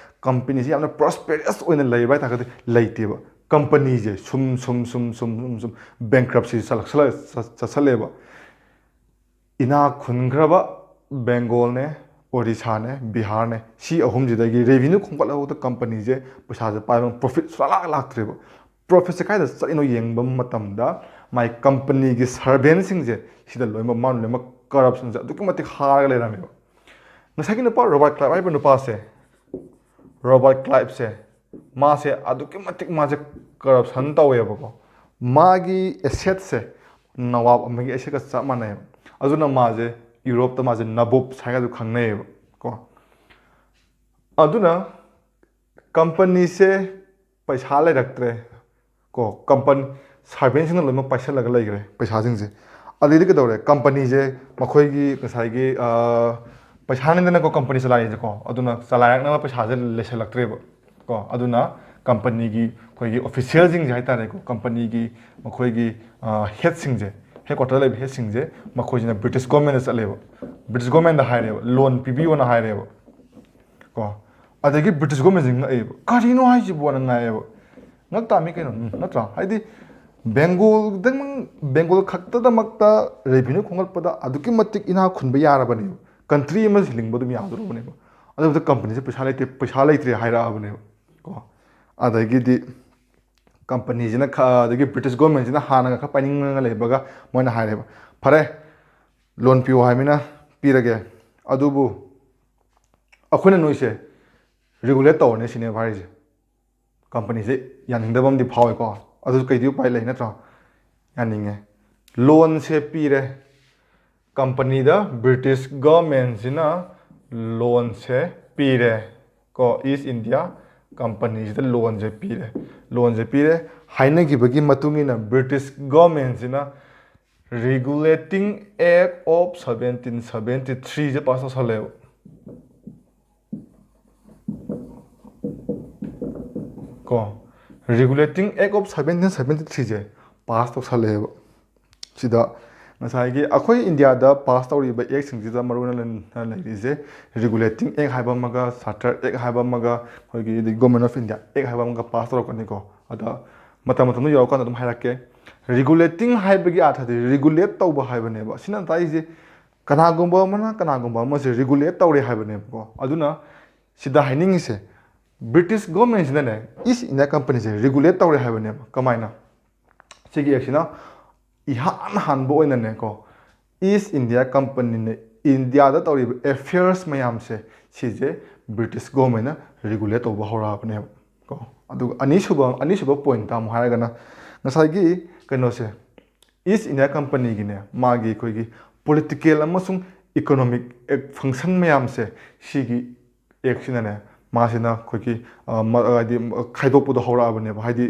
ꯀꯝꯄꯅꯤꯁꯦ ꯌꯥꯝꯅ ꯄ꯭ꯔꯣꯁꯄꯦꯔꯤꯌꯁ ꯑꯣꯏꯅ ꯂꯩꯕ ꯍꯥꯏꯇꯥꯔꯒꯗꯤ ꯂꯩꯇꯦꯕ ꯀꯝꯄꯅꯤꯁꯦ ꯁꯨꯝ ꯕꯦꯡꯀ꯭ꯔꯞꯁꯤ ꯆꯠꯁꯜꯂꯦꯕ ꯏꯅꯥꯛ ꯈꯨꯟꯈ꯭ꯔꯕ ꯕꯦꯡꯒꯣꯜꯅꯦ ꯑꯣꯔꯤꯁꯥꯅꯦ ꯕꯤꯍꯥꯔꯅꯦ ꯁꯤ ꯑꯍꯨꯝꯁꯤꯗꯒꯤ ꯔꯦꯚꯤꯅ꯭ꯌꯨ ꯈꯣꯝꯒꯠꯂꯕꯗ ꯀꯝꯄꯅꯤꯁꯦ ꯄꯩꯁꯥꯁꯦ ꯄꯥꯏꯕ ꯄ꯭ꯔꯣꯐꯤꯠ ꯁꯨꯡꯂꯥꯛ ꯂꯥꯛꯇ꯭ꯔꯦꯕ ꯄ꯭ꯔꯣꯐꯤꯠꯁꯦ ꯀꯥꯏꯗ ꯆꯠꯂꯤꯅꯣ ꯌꯦꯡꯕ ꯃꯇꯝꯗ ꯃꯥꯏ ꯀꯝꯄꯅꯤꯒꯤ ꯁꯔꯚꯦꯟꯁꯤꯡꯁꯦ ꯁꯤꯗ ꯂꯣꯏꯅꯃꯛ ꯃꯥꯅ ꯂꯣꯏꯅꯃꯛ ꯀꯔꯞꯁꯟꯁꯦ ꯑꯗꯨꯛꯀꯤ ꯃꯇꯤꯛ ꯍꯥꯔꯒ ꯂꯩꯔꯝꯃꯦꯕ ꯉꯁꯥꯏꯒꯤ ꯅꯨꯄꯥ ꯔꯣꯕꯥꯔꯠ ꯀ꯭ꯂꯥꯏꯕ ꯍꯥꯏꯔꯤꯕ ꯅꯨꯄꯥꯁꯦ ꯔꯣꯕꯥꯔꯠ ꯀ꯭ꯂꯥꯏꯕꯁꯦ ꯃꯥꯁꯦ ꯑꯗꯨꯛꯀꯤ ꯃꯇꯤꯛ ꯃꯥꯁꯦ ꯀꯔꯞꯁꯟ ꯇꯧꯋꯦꯕꯀꯣ ꯃꯥꯒꯤ ꯑꯦꯁꯦꯠꯁꯦ ꯅꯋꯥꯕ ꯑꯃꯒꯤ ꯑꯦꯁꯦꯠꯀ ꯆꯞ ꯃꯥꯟꯅꯩꯕ ꯑꯗꯨꯅ ꯃꯥꯁꯦ ꯌꯨꯔꯣꯞꯇ ꯃꯥꯁꯦ ꯅꯕꯣꯞ ꯍꯥꯏꯅꯁꯨ ꯈꯪꯅꯩꯌꯦꯕ ꯀꯣ ꯑꯗꯨꯅ ꯀꯝꯄꯅꯤꯁꯦ ꯄꯩꯁꯥ ꯂꯩꯔꯛꯇ꯭ꯔꯦ ꯀꯣ ꯁꯥꯔꯚꯦꯟꯁꯤꯡꯅ ꯂꯣꯏꯅꯃꯛ ꯄꯥꯏꯁꯜꯂꯒ ꯂꯩꯈ꯭ꯔꯦ ꯄꯩꯁꯥꯁꯤꯡꯁꯦ ꯑꯗꯩꯗꯤ ꯀꯩꯗꯧꯔꯦ ꯀꯝꯄꯅꯤꯁꯦ ꯃꯈꯣꯏꯒꯤ ꯉꯁꯥꯏꯒꯤ ꯄꯩꯁꯥꯅꯤꯗꯅꯀꯣ ꯀꯝꯄꯅꯤ ꯆꯂꯥꯏꯔꯤꯁꯦꯀꯣ ꯑꯗꯨꯅ ꯆꯂꯥꯏꯔꯛꯅꯕ ꯄꯩꯁꯥꯁꯦ ꯂꯩꯁꯜꯂꯛꯇ꯭ꯔꯦꯕ ꯀꯣ ꯑꯗꯨꯅ ꯀꯝꯄꯅꯤꯒꯤ ꯑꯩꯈꯣꯏꯒꯤ ꯑꯣꯐꯤꯁꯤꯌꯦꯜꯁꯤꯡꯁꯦ ꯍꯥꯏꯇꯥꯔꯦꯀꯣ ꯀꯝꯄꯅꯤꯒꯤ ꯃꯈꯣꯏꯒꯤ ꯍꯦꯠꯁꯤꯡꯁꯦ ꯍꯦꯗꯀ꯭ꯋꯥꯇꯔ ꯂꯩꯕ ꯍꯦꯠꯁꯤꯡꯁꯦ ꯃꯈꯣꯏꯁꯤꯅ ꯕ꯭ꯔꯤꯇꯤꯁ ꯒꯣꯔꯃꯦꯟꯗ ꯆꯠꯂꯦꯕ ꯕ꯭ꯔꯤꯇꯤꯁ ꯒꯣꯔꯃꯦꯟꯗ ꯍꯥꯏꯔꯦꯕ ꯂꯣꯟ ꯄꯤꯕꯤꯌꯣꯅ ꯍꯥꯏꯔꯦꯕ ꯀꯣ ꯑꯗꯒꯤ ꯕ꯭ꯔꯤꯇꯤꯁ ꯒꯣꯔꯃꯦꯟꯁꯤ ꯉꯛꯑꯦꯕ ꯀꯔꯤꯅꯣ ꯍꯥꯏꯁꯤꯕꯣꯅ ꯉꯥꯏꯑꯦꯕ ꯉꯛ ꯇꯥꯃꯤ ꯀꯩꯅꯣ ꯅꯠꯇ꯭ꯔꯥ ꯍꯥꯏꯗꯤ ꯕꯦꯡꯒꯣꯜ ꯈꯛꯇꯗꯃꯛꯇ ꯔꯦꯚꯤꯅ꯭ꯌꯨ ꯈꯣꯝꯒꯠꯄꯗ ꯑꯗꯨꯛꯀꯤ ꯃꯇꯤꯛ ꯏꯅꯥꯛ ꯈꯨꯟꯕ ꯌꯥꯔꯕꯅꯦꯕ ꯀꯟꯇ꯭ꯔꯤ ꯑꯃ ꯍꯤꯡꯕ ꯑꯗꯨꯝ ꯌꯥꯗꯣꯔꯕꯅꯦꯕ ꯑꯗꯨꯕꯨꯗ ꯀꯝꯄꯅꯤꯁꯦ ꯄꯩꯁꯥ ꯂꯩꯇ꯭ꯔꯦ ꯍꯥꯏꯔꯛꯑꯕꯅꯦꯕ ꯀꯣ ꯑꯗꯒꯤꯗꯤ ꯀꯝꯄꯅꯤꯁꯤꯅ ꯑꯗꯒꯤ ꯕ꯭ꯔꯤꯇꯤꯁ ꯒꯣꯔꯃꯦꯟꯁꯤꯅ ꯍꯥꯟꯅꯒ ꯈꯔ ꯄꯥꯏꯅꯤꯡꯉꯒ ꯂꯩꯕꯒ ꯃꯣꯏꯅ ꯍꯥꯏꯔꯦꯕ ꯐꯔꯦ ꯂꯣꯟ ꯄꯤꯌꯣ ꯍꯥꯏꯕꯅꯤꯅ ꯄꯤꯔꯒꯦ ꯑꯗꯨꯕꯨ ꯑꯩꯈꯣꯏꯅ ꯅꯣꯏꯁꯦ ꯔꯤꯒꯨꯂꯦꯠ ꯇꯧꯔꯅꯤ ꯁꯤꯅꯦꯕ ꯍꯥꯏꯔꯤꯁꯦ ꯀꯝꯄꯅꯤꯁꯦ ꯌꯥꯅꯤꯡꯗꯕ ꯑꯃꯗꯤ ꯐꯥꯎꯋꯦꯀꯣ ꯑꯗꯨꯁꯨ ꯀꯩꯗꯤ ꯎꯄꯥꯏ ꯂꯩ ꯅꯠꯇ꯭ꯔꯣ ꯌꯥꯅꯤꯡꯉꯦ ꯂꯣꯟꯁꯦ ꯄꯤꯔꯦ ꯀꯝꯄꯅꯤꯗ ꯕ꯭ꯔꯤꯇꯤꯁ ꯒꯚꯔꯟꯃꯦꯟꯁꯤꯅ ꯂꯣꯟꯁꯦ ꯄꯤꯔꯦ ꯀꯣ ꯏꯁ ꯏꯟꯗꯤꯌꯥ ꯀꯝꯄꯅꯤꯁꯤꯗ ꯂꯣꯟꯁꯦ ꯄꯤꯔꯦ ꯍꯥꯏꯅꯈꯤꯕꯒꯤ ꯃꯇꯨꯡ ꯏꯟꯅ ꯕ꯭ꯔꯤꯇꯤꯁ ꯒꯚꯔꯟꯃꯦꯟꯁꯤꯅ ꯔꯤꯒꯨꯂꯦꯇꯤꯡ ꯑꯦꯛ ꯑꯣꯐ 1773ꯁꯦ ꯄꯥꯁ ꯇꯧꯁꯜꯂꯦꯕ ꯀꯣ ꯔꯤꯒꯨꯂꯦꯇꯤꯡ ꯑꯦꯛ ꯑꯣꯐ 1773ꯁꯦ ꯄꯥꯁ ꯇꯧꯁꯜꯂꯛꯑꯦꯕ ꯁꯤꯗ ꯉꯁꯥꯏꯒꯤ ꯑꯩꯈꯣꯏ ꯏꯟꯗꯤꯌꯥꯗ ꯄꯥꯁ ꯇꯧꯔꯤꯕ ꯑꯦꯛꯁꯤꯡꯁꯤꯗ ꯃꯔꯨꯑꯣꯏꯅ ꯂꯩꯔꯤꯁꯦ ꯔꯤꯒꯨꯂꯦꯇꯤꯡ ꯑꯦꯛ ꯍꯥꯏꯕ ꯑꯃꯒ ꯆꯥꯔꯇꯔ ꯑꯦꯛ ꯍꯥꯏꯕ ꯑꯃꯒ ꯑꯩꯈꯣꯏꯒꯤ ꯒꯣꯔꯃꯦꯟ ꯑꯣꯐ ꯏꯟꯗꯤꯌా ꯑꯦꯛ ꯍꯥꯏꯕ ꯑꯃꯒ ꯄꯥꯁ ꯇꯧꯔꯛꯀꯅꯤꯀꯣ ꯑꯗ ꯃꯇꯝꯗ ꯌꯧꯔꯀꯥꯟꯗ ꯑꯗꯨꯝ ꯍꯥꯏꯔꯛꯀꯦ ꯔꯤꯒꯨꯂꯦꯇꯤꯡ ꯍꯥꯏꯕꯒꯤ ꯑꯥꯔꯊꯗꯤ ꯔꯤꯒꯨꯂꯦꯠ ꯇꯧꯕ ꯍꯥꯏꯕꯅꯦꯕ ꯁꯤꯅ ꯇꯥꯛꯏꯁꯦ ꯀꯅꯥꯒꯨꯝꯕ ꯑꯃꯁꯦ ꯔꯤꯒꯨꯂꯦꯠ ꯇꯧꯔꯦ ꯍꯥꯏꯕꯅꯦꯕꯀꯣ ꯑꯗꯨꯅ ꯁꯤꯗ ꯍꯥꯏꯅꯤꯡꯉꯤꯁꯦ ꯕ꯭ꯔꯤꯇꯤꯁ ꯒꯣꯔꯃꯦꯟꯁꯤꯅꯅꯦ ꯏꯁ ꯏꯟꯗꯤꯌꯥ ꯀꯝꯄꯅꯤꯁꯦ ꯔꯤꯒꯨꯂꯦꯠ ꯇꯧꯔꯦ ꯍꯥꯏꯕꯅꯦꯕ ꯀꯃꯥꯏꯅ ꯁꯤꯒꯤ ꯑꯦꯛꯁꯤꯅ ꯏꯍꯥꯟ ꯍꯥꯟꯕ ꯑꯣꯏꯅꯅꯦꯀꯣ ꯏꯁ ꯏꯟꯗꯤꯌా ꯀꯝꯄꯅꯤꯅ ꯏꯟꯗꯤꯌꯥꯗ ꯇꯧꯔꯤꯕ ꯑꯦꯐꯤꯌꯔꯁ ꯃꯌꯥꯝꯁꯦ ꯁꯤꯁꯦ ꯕ꯭ꯔꯤꯇꯤꯁ ꯒꯣꯔꯃꯦꯟꯅ ꯔꯤꯒꯨꯂꯦꯠ ꯇꯧꯕ ꯍꯧꯔꯛꯑꯕꯅꯦꯕ ꯀꯣ ꯑꯗꯨꯒ ꯑꯅꯤꯁꯨꯕ ꯄꯣꯏꯟꯇ ꯑꯃꯨꯛ ꯍꯥꯏꯔꯒꯅ ꯉꯁꯥꯏꯒꯤ ꯀꯩꯅꯣꯁꯦ ꯏꯁ ꯏꯟꯗꯤꯌా ꯀꯝꯄꯅꯤꯒꯤꯅꯦ ꯃꯥꯒꯤ ꯑꯩꯈꯣꯏꯒꯤ ꯄꯣꯂꯤꯇꯤꯀꯦꯜ ꯑꯃꯁꯨꯡ ꯏꯀꯣꯅꯣꯃꯤꯛ ꯐꯪꯁꯟ ꯃꯌꯥꯝꯁꯦ ꯁꯤꯒꯤ ꯑꯦꯛꯁꯤꯅꯅꯦ ꯃꯥꯁꯤꯅ ꯑꯩꯈꯣꯏꯒꯤ ꯍꯥꯏꯗꯤ ꯈꯥꯏꯗꯣꯛꯄꯗꯣ ꯍꯧꯔꯛꯑꯕꯅꯦꯕ ꯍꯥꯏꯗꯤ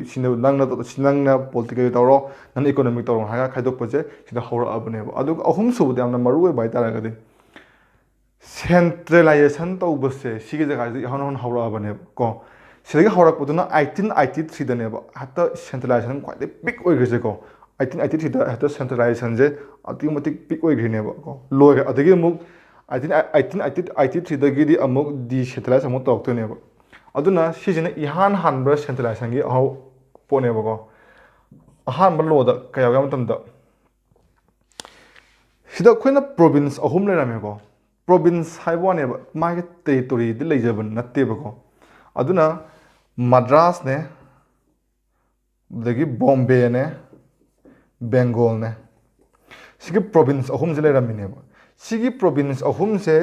ꯅꯪꯅ ꯄꯣꯂꯤꯇꯤꯀꯦꯜ ꯇꯧꯔꯣ ꯅꯪꯅ ꯏꯀꯣꯅꯣꯃꯤꯛ ꯇꯧꯔꯣ ꯍꯥꯏꯔꯒ ꯈꯥꯏꯗꯣꯛꯄꯁꯦ ꯁꯤꯗ ꯍꯧꯔꯛꯑꯕꯅꯦꯕ ꯑꯗꯨꯒ ꯑꯍꯨꯝꯁꯨꯕꯗ ꯌꯥꯝꯅ ꯃꯔꯨ ꯑꯣꯏꯕ ꯍꯥꯏꯇꯥꯔꯒꯗꯤ ꯁꯦꯟꯇ꯭ꯔꯦꯂꯥꯏꯖꯦꯁꯟ ꯇꯧꯕꯁꯦ ꯁꯤꯒꯤ ꯖꯒꯥꯁꯤꯗ ꯏꯍꯥꯟ ꯍꯧꯔꯛꯑꯕꯅꯦꯕ ꯀꯣ ꯁꯤꯗꯒꯤ ꯍꯧꯔꯛꯄꯗꯨꯅ 1883ꯗꯅꯦꯕ ꯍꯦꯛꯇ ꯁꯦꯟꯇ꯭ꯔꯦꯂꯥꯏꯖꯦꯁꯟ ꯈ꯭ꯋꯥꯏꯗꯒꯤ ꯄꯤꯛ ꯑꯣꯏꯈ꯭ꯔꯤꯁꯦꯀꯣ 1883ꯗ ꯍꯦꯛꯇ ꯁꯦꯟꯇ꯭ꯔꯦꯂꯥꯏꯖꯦꯁꯟꯁꯦ ꯑꯗꯨꯛꯀꯤ ꯃꯇꯤꯛ ꯄꯤꯛ ꯑꯣꯏꯈ꯭ꯔꯤꯅꯦꯕ ꯀꯣ ꯂꯣꯏꯈ꯭ꯔꯦ ꯑꯗꯒꯤ ꯑꯃꯨꯛ 1883ꯗꯒꯤꯗꯤ ꯑꯃꯨꯛ ꯗꯤꯁꯦꯟꯇ꯭ꯔꯦꯂꯥꯏꯖ ꯑꯃꯨꯛ ꯇꯧꯔꯛꯇꯣꯏꯅꯦꯕ ꯑꯗꯨꯅ ꯁꯤꯁꯤꯅ ꯏꯍꯥꯟ ꯍꯥꯟꯕ ꯁꯦꯟꯇ꯭ꯔꯦꯂꯥꯏꯖꯦꯁꯟꯒꯤ ꯄꯣꯠꯅꯦꯕꯀꯣ ꯑꯍꯥꯟꯕ ꯂꯣꯗ ꯀꯩ ꯌꯥꯎꯒꯦ ꯍꯥꯏꯕ ꯃꯇꯝꯗ ꯁꯤꯗ ꯑꯩꯈꯣꯏꯅ ꯄ꯭ꯔꯣꯕꯤꯟꯁ 3 ꯂꯩꯔꯝꯃꯦꯀꯣ ꯄ꯭ꯔꯣꯕꯤꯟꯁ ꯍꯥꯏꯕ ꯋꯥꯅꯦꯕ ꯃꯥꯒꯤ ꯇꯦꯔꯤꯇꯣꯔꯤꯗꯤ ꯂꯩꯖꯕ ꯅꯠꯇꯦꯕꯀꯣ ꯑꯗꯨꯅ ꯃꯗ꯭ꯔꯥꯁꯅꯦ ꯑꯗꯒꯤ ꯕꯣꯝꯕꯦꯅꯦ ꯕꯦꯡꯒꯣꯜꯅꯦ ꯁꯤꯒꯤ province 3ꯁꯦ ꯂꯩꯔꯝꯃꯤꯅꯦꯕ Sigi province ahumse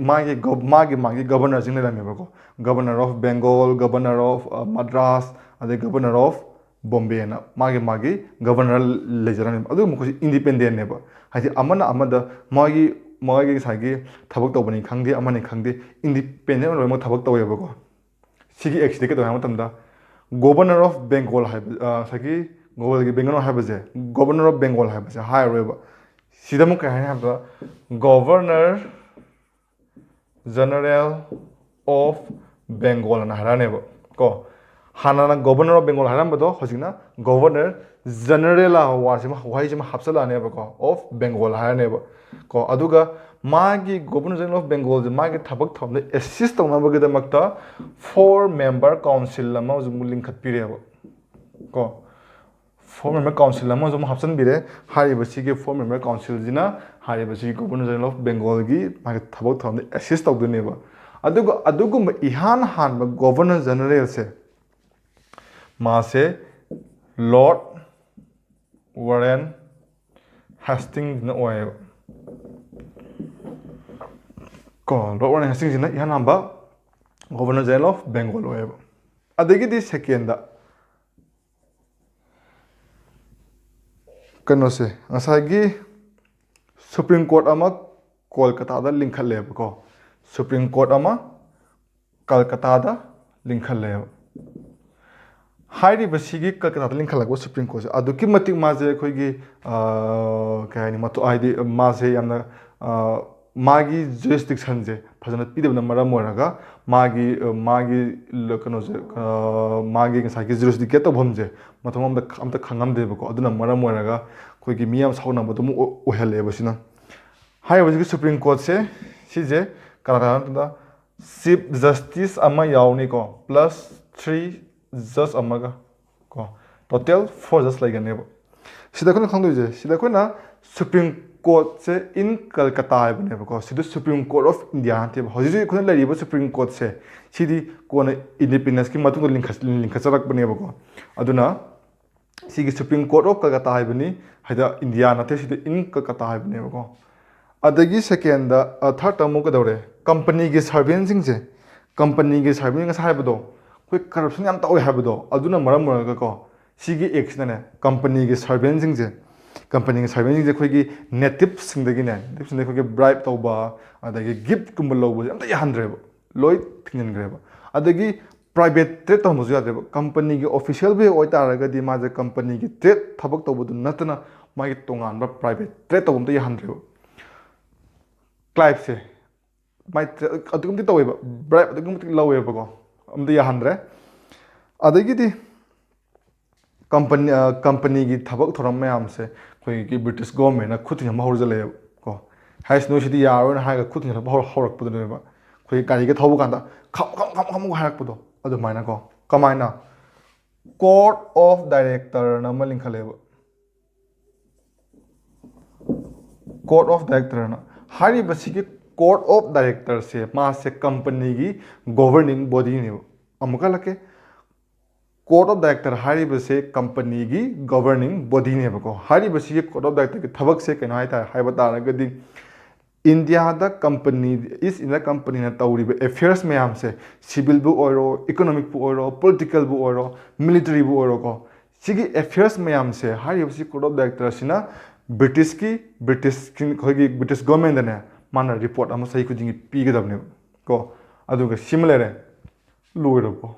magi governor jing leramebako governor of Bengal, governor of Madras, and governor of Bombay na magi governor lejaran adu mukosi independent neba haji amana amada magi sagi thabak tawbani khangde amane khangde independent ro thabak tawebako sigi actually ke to hamatamda governor of Bengal sagi Bengal governor of Bengal high reba sida mu kai habda governor general of Bengal na haraneba ko hanana governor of Bengal harambado hosina governor general wasima waisima hapsala neba ko of Bengal haraneba ko aduga magi governor general of Bengal magi thabak thamne assist tawna bagida makta 4-member council lama zumuling khatpireba ko 4-member council lama zum hapsan bire haribasi ge 4-member council jina haribasi governor general of Bengal gi magi thabak thamne assist tawduneba aduga ihan han governor general se Mase Lord Warren Hastings na oy ko Lord Warren Hastings na ihan namba Governor General of Bengal oy adagi di second da kano se asagi Supreme Court ama Kolkata da linkhalle ko Supreme Court ama Kolkata da linkhalle Haribasigi Kolkata linkhalagwa Supreme Court aduki matik maje khoigi kaini matu aidi maje yamna magi jurisdiction je phajana pidabna maram moraga magi kano je magi ngasagi jurisdiction to bhamje mathom amta khangam debako aduna maram moraga khoigi miyam sauna badum ohele basina haribasigi Supreme Court se sije Kolkata da Chief Justice ama yauni ko plus 3 just amaga ko total 4 just like anebo sida khona khangdo je sida khona Supreme Court se in Kolkata ibne ko sida Supreme Court of India ante hoji khona lari Supreme Court se sidi kona independence ki matung linkhacharak bane ko aduna sigi Supreme Court of Kolkata ibni haida India nate sida in Kolkata ibne ko adagi second third term ko dore company gi servant sing je company gi servant nga saibado koi corruption yam tawi habdo aduna maram maraga ko sigi action ne company gi servant sing je company gi servant sing je khoi gi native sing dagi ne native sing khoi gi bribe tawba adagi gift kum lobo am ta yahandre loi thingen greba adagi private trade to muzu yadre company gi official be oi taraga di ma je company gi trade thabak tawbu natna ma gi tongan ba private trade tawum ta yahandre Clive se mai adugum ti taweba bribe adugum ti laweba ko amda yahandre adagi di company gi thabak thoram mayam se koi gi British government na khutin ma horjale ko hais no sidi yaro na ha ga khutin ma horak pudu ne ba koi gari ge thobu kanda kham harak pudu adu maina ko kamaina court of director na ma linkhale ba court of director na hari basigi court of director se ma se company gi governing body ne amuka lake court of director hari base company gi governing body ne bako hari base court of director ki thabak se kaina hai ta hai bata ragadi India da company is in the company na tawri affairs mayam se civil bu oiro economic bu oiro political bu oiro military bu oiro ko sigi affairs mayam se hari base court of director sina British government ne mana report ama sai kujingi pigadabne ko aduga similar loiro ko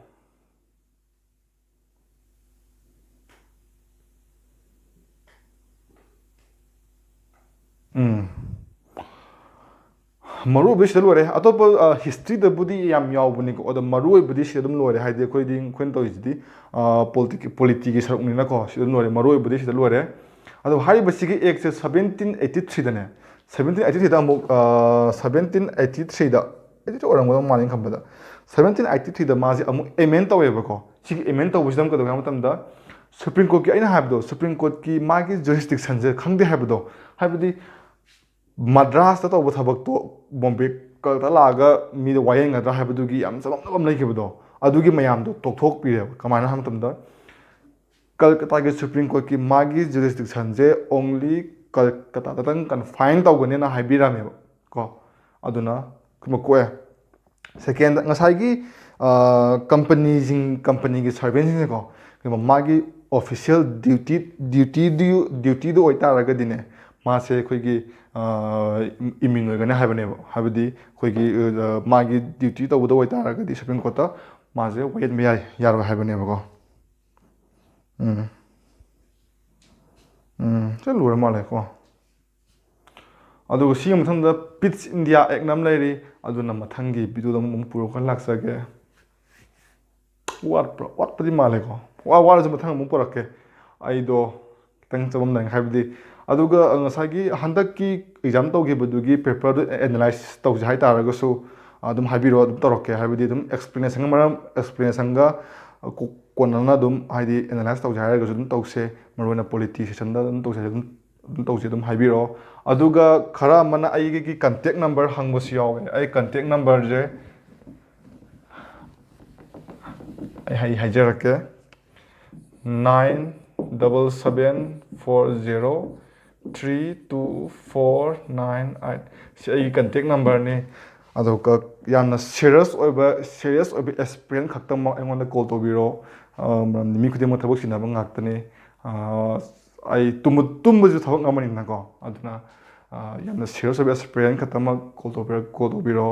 maru be shida lore atop history da budi yam yaw buni ko da maru budi shida dum lore haide koi ding kwen to jidi politiki saruk ni na ko shida lore maru budi shida lore ado hari basigi ek se 1783 da ne 1783 da mo 1783 da edi to orang mo maning khamba da 1783 da ma ji amu amend tawe ba ko sigi amend taw busdam ko da matam da Supreme Court ki aina habdo Supreme Court ki ma gi jurisdiction je khangde habdo habdi Madras ta taw thabak to Bombay ka laga mi da wayeng ga habdu gi am sabam lai khibdo adugi mayam do tok thok pire kamana ham tam da Kolkata ke Supreme Court ki magi jurisdiction je only ꯀꯣꯜꯀꯇꯥꯗꯇꯪ confine ꯇꯧꯒꯅꯤꯅ ꯍꯥꯏꯕꯤꯔꯝꯃꯦꯕ ꯀꯣ ꯑꯗꯨꯅ ꯀꯩꯅꯣ ꯀꯣꯛꯑꯦ second ꯉꯁꯥꯏꯒꯤ ꯀꯝꯄꯅꯤꯒꯤ ꯁꯔꯚꯦꯟꯁꯤꯡꯁꯦꯀꯣ ꯀꯩꯒꯨꯝꯕ ꯃꯥꯒꯤ ꯑꯣꯐꯤꯁꯤꯌꯦꯜ ꯗ꯭ꯌꯨꯇꯤꯗꯨ ꯑꯣꯏꯇꯥꯔꯒꯗꯤꯅꯦ ꯃꯥꯁꯦ ꯑꯩꯈꯣꯏꯒꯤ ꯏꯃ꯭ꯌꯨꯟ ꯑꯣꯏꯒꯅꯤ ꯍꯥꯏꯕꯅꯦꯕ ꯍꯥꯏꯕꯗꯤ ꯑꯩꯈꯣꯏꯒꯤ ꯃꯥꯒꯤ ꯗ꯭ꯌꯨꯇꯤ ꯇꯧꯕꯗ ꯑꯣꯏꯇꯥꯔꯒꯗꯤ ꯁꯨꯄ꯭ꯔꯤꯝ ꯀꯣꯔꯠꯇ ꯃꯥꯁꯦ ꯋꯥꯌꯦꯟꯕ ꯌꯥꯔꯣꯏ ꯍꯥꯏꯕꯅꯦꯕꯀꯣ ꯁꯤ ꯂꯣꯏꯔ ꯃꯥꯜꯂꯦꯀꯣ ꯑꯗꯨꯒ ꯁꯤꯒꯤ ꯃꯊꯪꯗ ꯄꯤꯠꯁ ꯏꯟꯗꯤꯌꯥ ꯑꯦꯛ ꯑꯃ ꯂꯩꯔꯤ ꯑꯗꯨꯅ ꯃꯊꯪꯒꯤ ꯚꯤꯗꯤꯑꯣꯗ ꯑꯃꯨꯛ ꯄꯨꯔꯛꯒ ꯂꯥꯛꯆꯒꯦ ꯋꯥꯠꯄꯗꯤ ꯃꯥꯜꯂꯦꯀꯣ ꯋꯥꯔꯁꯨ ꯃꯊꯪ ꯑꯃꯨꯛ ꯄꯨꯔꯛꯀꯦ ꯑꯩꯗꯣ ꯈꯤꯇꯪ ꯆꯃꯝꯅꯩ ꯍꯥꯏꯕꯗꯤ ꯑꯗꯨꯒ ꯉꯁꯥꯏꯒꯤ ꯍꯟꯗꯛꯀꯤ ꯑꯦꯛꯖꯥꯝ ꯇꯧꯈꯤꯕꯗꯨꯒꯤ ꯄꯦꯄꯔꯗꯨ ꯑꯦꯅꯥꯂꯥꯏꯁ ꯇꯧꯁꯦ ꯍꯥꯏꯇꯥꯔꯒꯁꯨ ꯑꯗꯨꯝ ꯍꯥꯏꯕꯤꯔꯛꯑꯣ ꯑꯗꯨꯝ ꯇꯧꯔꯛꯀꯦ ꯍꯥꯏꯕꯗꯤ ꯑꯗꯨꯝ ꯑꯦꯛꯁꯄ꯭ꯂꯦꯅꯦꯁꯟꯒ ꯀꯣꯟꯅꯅ ꯑꯗꯨꯝ ꯍꯥꯏꯗꯤ ꯑꯦꯅꯥꯂꯥꯏꯁ ꯇꯧꯁꯦ ꯍꯥꯏꯔꯒꯁꯨ ꯑꯗꯨꯝ ꯇꯧꯁꯦ ꯃꯔꯨꯑꯣꯏꯅ ꯄꯣꯂꯤꯇꯤ ꯁꯦꯁꯟꯗ ꯑꯗꯨꯝ ꯇꯧꯁꯦ ꯑꯗꯨꯝ ꯍꯥꯏꯕꯤꯔꯛꯑꯣ ꯑꯗꯨꯒ ꯈꯔ ꯑꯃꯅ ꯑꯩꯒꯤ ꯀꯟꯇꯦꯛ ꯅꯝꯕꯔ ꯍꯪꯕꯁꯨ ꯌꯥꯎꯋꯦ ꯑꯩ ꯀꯟꯇꯦꯛ ꯅꯝꯕꯔꯁꯦ ꯑꯩ ꯍꯥꯏꯖꯔꯛꯀꯦ 9774032498 ꯁꯤ ꯑꯩꯒꯤ ꯀꯟꯇꯦꯛ ꯅꯝꯕꯔꯅꯤ ꯑꯗꯨꯒ ꯌꯥꯝꯅ ꯁꯦꯔꯤꯌꯁ ꯑꯣꯏꯕ ꯑꯦꯛꯁꯄꯤꯔꯤꯌꯦꯟꯁ ꯈꯛꯇꯃꯛ ꯑꯩꯉꯣꯟꯗ ꯀꯣꯜ ꯇꯧꯕꯤꯔꯣ ꯃꯔꯝꯗꯤ ꯃꯤ ꯈꯨꯗꯤꯡꯃꯛ ꯊꯕꯛ ꯆꯤꯟꯅꯕ ꯉꯥꯛꯇꯅꯤ ꯑꯩ ꯇꯨꯝꯕꯁꯨ ꯊꯕꯛ ꯑꯃꯅꯤꯅꯀꯣ ꯑꯗꯨꯅ ꯌꯥꯝꯅ ꯁꯦꯔꯤꯌꯁ ꯑꯣꯏꯕ ꯑꯦꯛꯁꯄꯤꯔꯤꯌꯦꯟꯁ ꯈꯛꯇꯃꯛ ꯀꯣꯜ ꯇꯧꯕꯤꯔꯣ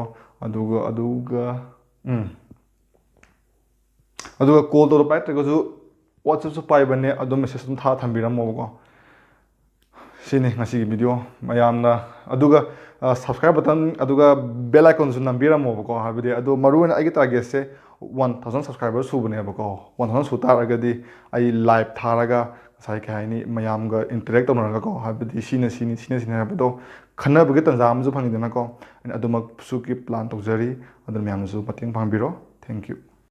ꯑꯗꯨꯒ ꯀꯣꯜ ꯇꯧꯕ ꯄꯥꯏꯔꯛꯇ꯭ꯔꯒꯁꯨ ꯋꯥꯆꯞꯁꯨ ꯄꯥꯏꯕꯅꯦ ꯑꯗꯨꯝ ꯃꯦꯁꯦꯖ ꯑꯗꯨꯝ ꯊꯝꯕꯤꯔꯝꯃꯣꯕꯀꯣ ꯁꯤꯅꯤ ꯉꯁꯤꯒꯤ ꯚꯤꯗꯤꯑꯣ ꯃꯌꯥꯝꯅ ꯑꯗꯨꯒ ꯁꯕꯁꯀ꯭ꯔꯥꯏꯕ ꯕꯇꯟ ꯑꯗꯨꯒ ꯕꯦꯜ ꯑꯥꯏꯀꯣꯟꯁꯨ ꯅꯝꯕꯤꯔꯝꯃꯣꯕꯀꯣ ꯍꯥꯏꯕꯗꯤ ꯑꯗꯣ ꯃꯔꯨꯑꯣꯏꯅ ꯑꯩꯒꯤ ꯇꯥꯔꯒꯦꯠꯁꯦ 1000 ꯁꯕꯁꯀ꯭ꯔꯥꯏꯕꯔ ꯁꯨꯕꯅꯦꯕꯀꯣ 1000 ꯁꯨ ꯇꯥꯔꯒꯗꯤ ꯑꯩ ꯂꯥꯏꯚ ꯊꯥꯔꯒ ꯉꯁꯥꯏ ꯀꯩ ꯍꯥꯏꯅꯤ ꯃꯌꯥꯝꯒ ꯏꯟꯇꯔꯦꯛ ꯇꯧꯅꯔꯒꯀꯣ ꯍꯥꯏꯕꯗꯤ ꯁꯤꯅ ꯁꯤꯅꯤ ꯍꯥꯏꯕꯗꯣ ꯈꯟꯅꯕꯒꯤ ꯇꯥꯟꯖꯥ ꯑꯃꯁꯨ ꯐꯪꯉꯤꯗꯅꯀꯣ ꯑꯩꯅ ꯑꯗꯨꯃꯛꯁꯨ ꯄ꯭ꯂꯥꯟ ꯇꯧꯖꯔꯤ ꯑꯗꯨꯅ ꯃꯌꯥꯝꯅꯁꯨ ꯃꯇꯦꯡ ꯄꯥꯡꯕꯤꯔꯣ ꯊꯦꯡꯛ ꯌꯨ